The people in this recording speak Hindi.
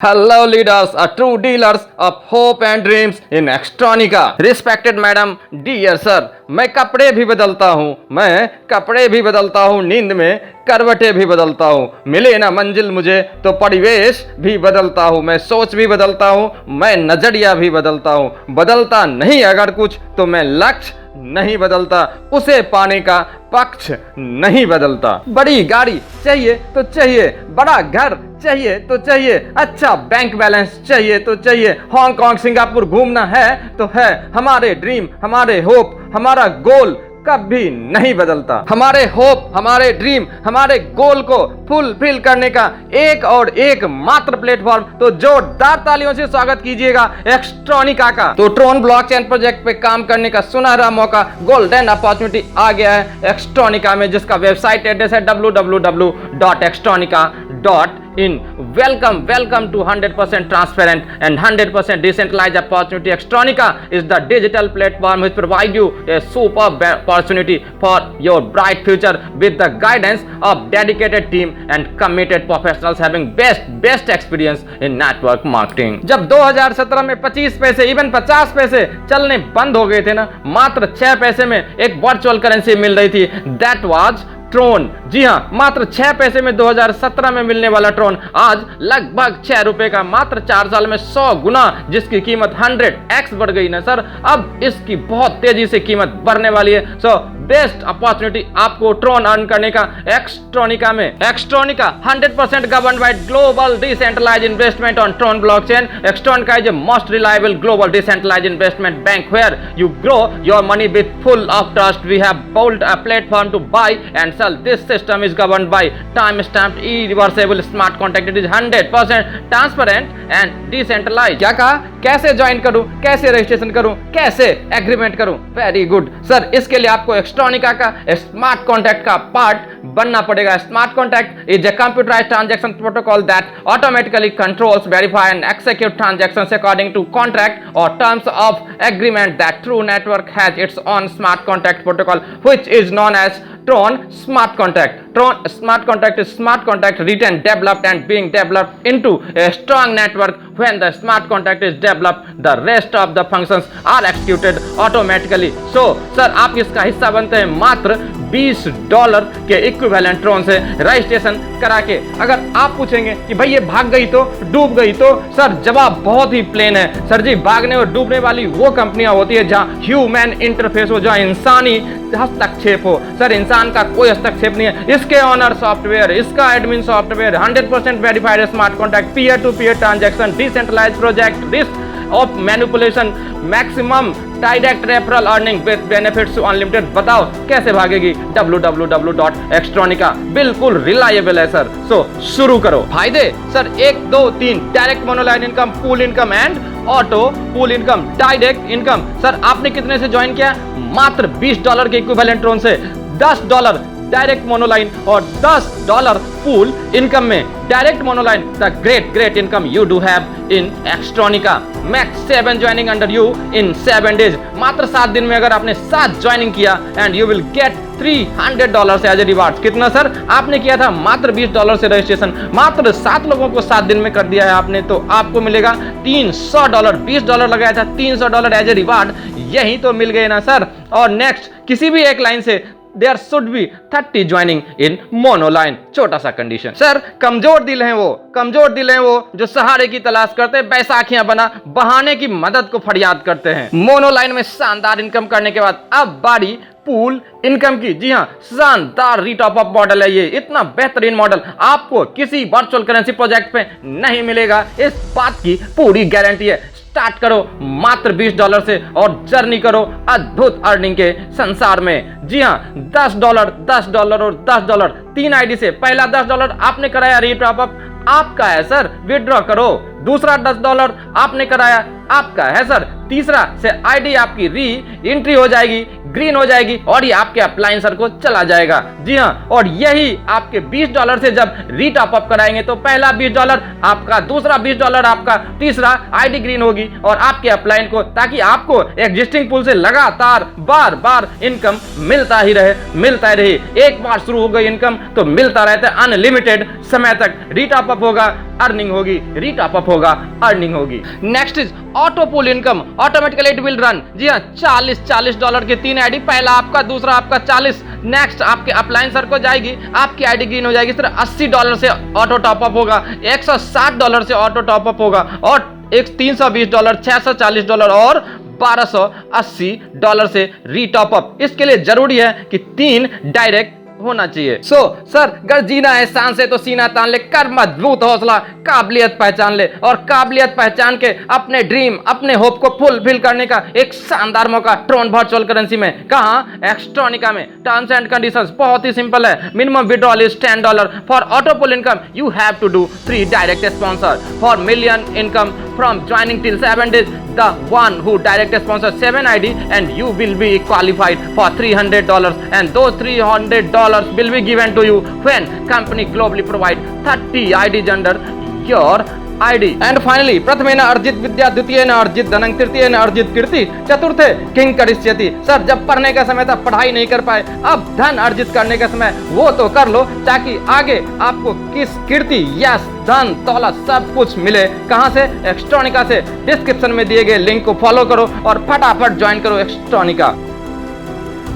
Hello leaders, true dealers of hope and dreams in Extronica. Respected madam, dear sir, मैं कपड़े भी बदलता हूँ, नींद में करवटें भी बदलता हूँ, मिले ना मंजिल मुझे तो परिवेश भी बदलता हूँ, मैं सोच भी बदलता हूँ, मैं नजरिया भी बदलता हूँ, बदलता नहीं अगर कुछ तो मैं लक्ष्य नहीं बदलता, उसे पाने का पक्ष नहीं बदलता। बड़ी गाड़ी चाहिए तो चाहिए, बड़ा घर चाहिए तो चाहिए, अच्छा बैंक बैलेंस चाहिए तो चाहिए, हांगकांग सिंगापुर घूमना है तो है, हमारे ड्रीम हमारे होप हमारा गोल कभी नहीं बदलता। हमारे होप हमारे ड्रीम हमारे गोल को फुलफिल करने का एक और एक मात्र प्लेटफॉर्म, तो जोरदार तालियों से स्वागत कीजिएगा एक्सट्रॉनिका का। तो ट्रोन ब्लॉकचेन प्रोजेक्ट पे काम करने का सुनहरा मौका, गोल्डन अपॉर्चुनिटी आ गया है एक्सट्रॉनिका में, जिसका वेबसाइट एड्रेस है www.extronica.in। welcome to 100% transparent and 100% decentralized opportunity. Extronica is the digital platform which provide you a superb opportunity for your bright future with the guidance of dedicated team and committed professionals having best experience in network marketing. जब 2017 में 25 पैसे इवन 50 पैसे चलने बंद हो गए थे ना, मात्र 6 पैसे में एक वर्चुअल करेंसी मिल रही थी, दैट वाज ट्रोन। जी हाँ, मात्र 6 पैसे में 2017 में मिलने वाला ट्रोन आज लगभग 6 रुपए का, मात्र 4 साल में 100 गुना जिसकी कीमत 100x बढ़ गई ना सर, अब इसकी बहुत तेजी से कीमत बढ़ने वाली है। सो बेस्ट अपॉर्चुनिटी आपको ट्रोन अर्न करने का एक्सट्रॉनिका में। Extronica 100% governed by global decentralized investment on Tron blockchain. Extronica is a most reliable global decentralized investment bank where you grow your money with full of trust. We have built a platform to buy and sell. This system is governed by time-stamped, irreversible smart contract. It is 100% transparent and decentralized. क्या कहा? कैसे ज्वाइन करूं, कैसे रजिस्ट्रेशन करूं, कैसे एग्रीमेंट करूं? वेरी गुड सर, इसके लिए आपको एक्सट्रॉनिका का स्मार्ट कॉन्ट्रैक्ट का पार्ट बनना पड़ेगा। Smart contract is a computerized transaction protocol that automatically controls, verify and execute transactions according to contract or terms of agreement. That True Network has its own smart contract protocol which is known as Tron Smart Contract. Tron Smart Contract is smart contract written, developed and being developed into a strong network. When the smart contract is developed, the rest of the functions are executed automatically. So, sir आप इसका हिस्सा बनते हैं मात्र $20 के इक्विवेलेंट ट्रोन से रजिस्ट्रेशन करा के। अगर आप पूछेंगे कि भाई ये भाग गई तो, डूब गई तो, सर जवाब बहुत ही प्लेन है। सर जी, भागने और डूबने वाली वो कंपनियां होती है जहां ह्यूमन इंटरफेस हो, जहां इंसानी हस्तक्षेप हो। सर इंसान का कोई हस्तक्षेप नहीं है। इसके ऑनर सॉफ्टवेयर, इसका admin software, 100% verified smart contract, peer to peer transaction, decentralised project, risk of manipulation, maximum direct referral earning with benefits unlimited. बताओ कैसे भागेगी? www.extronica बिल्कुल रिलायबल है सर। सो शुरू करो। फायदे sir 1 2 3 direct monoline income, pool income and auto pool income. Direct income sir आपने कितने से ज्वाइन किया? मात्र $20 के इक्विवेलेंट ट्रोन से। $10 डायरेक्ट मोनोलाइन और $10 पूल इनकम में। Direct monoline, the great income you do have in Extronica. Max 7 joining under you in 7 days. मात्र 7 दिन में अगर आपने 7 ज्वाइनिंग किया and you will get $300 as a reward. कितना सर? आपने किया था मात्र $20 से रजिस्ट्रेशन, मात्र 7 लोगों को 7 दिन में कर दिया है आपने, तो आपको मिलेगा $300। $20 लगाया था, $300 एज ए रिवार्ड, यही तो मिल गए ना सर। और नेक्स्ट किसी भी एक लाइन से There should be 30 joining in monoline। छोटा सा कंडीशन सर, कमजोर दिल हैं वो जो सहारे की तलाश करते हैं, बैसाखियां बना बहाने की मदद को फरियाद करते हैं। मोनोलाइन में शानदार इनकम करने के बाद अब बारी पूल इनकम की। जी हाँ, शानदार रीटॉप अप मॉडल है ये। इतना बेहतरीन मॉडल आपको किसी वर्चुअल करेंसी प्रोजेक्ट पे नहीं मिलेगा, इस बात की पूरी गारंटी है। स्टार्ट करो मात्र $20 से और जर्नी करो अद्भुत अर्निंग के संसार में। जी हाँ, $10 $10 और $10 3 आईडी से। पहला $10 आपने कराया रीटॉप अप, आपका है सर, विड्रॉ करो। दूसरा $10 आपने कराया, आपका है सर, तीसरा से आईडी आपकी री एंट्री हो जाएगी, ग्रीन हो जाएगी और ये आपके अप्लायंसर को चला जाएगा। जी हाँ, और यही आपके $20 से जब री टॉप अप कराएंगे तो पहला $20 आपका, दूसरा $20 आपका, तीसरा आईडी ग्रीन होगी और आपके अप्लायंस को, ताकि आपको एग्जिस्टिंग पूल से लगातार बार बार इनकम मिलता ही रहे। एक बार शुरू हो गई इनकम तो मिलता रहता है अनलिमिटेड समय तक। री टॉप अप होगा, अर्निंग होगी, री टॉप अप होगा, अर्निंग होगी। Next is auto pool income, automatically it will run. जी हाँ, $40 के 3 आईडी, पहला आपका, दूसरा आपका 40। नेक्स्ट आपके अप्लायंसर को जाएगी, आपकी आईडी ग्रीन हो जाएगी। सिर्फ $80 से ऑटो टॉप अप होगा, $160 से ऑटो टॉप अप होगा और एक $320, $640 और $1280 से री टॉप अप। इसके लिए जरूरी है कि 3 डायरेक्ट होना चाहिए। सर अगर जीना है शान से तो सीना तान ले, कर मजबूत हौसला, काबिलियत पहचान ले और काबिलियत पहचान के अपने ड्रीम, अपने होप को फुलफिल करने का एक शानदार मौका ट्रोन वर्चुअल करेंसी में। कहाँ? एक्सट्रॉनिका में। टर्म्स एंड कंडीशंस बहुत ही सिंपल है। Minimum withdrawal is $10। For auto pull income you have to do 3 direct sponsor. For million income from joining till 7 days, the one who direct sponsor 7 ID and you will be qualified for $300 and those $300 will be given to you when company globally provide 30 IDs under your ID. And finally, प्रथमेन अर्जित विद्या, द्वितीयेन अर्जित धनं, तृतीयेन अर्जित कीर्ति, चतुर्थे किंग करिष्यति। सर जब पढ़ने का समय था पढ़ाई नहीं कर पाए, अब धन अर्जित करने का समय वो तो कर लो ताकि आगे आपको किस कीर्ति, यश, धन, दौलत सब कुछ मिले। कहां से? एक्सट्रॉनिका से। डिस्क्रिप्शन में दिए गए लिंक को फॉलो करो और फटाफट ज्वाइन करो एक्सट्रॉनिका।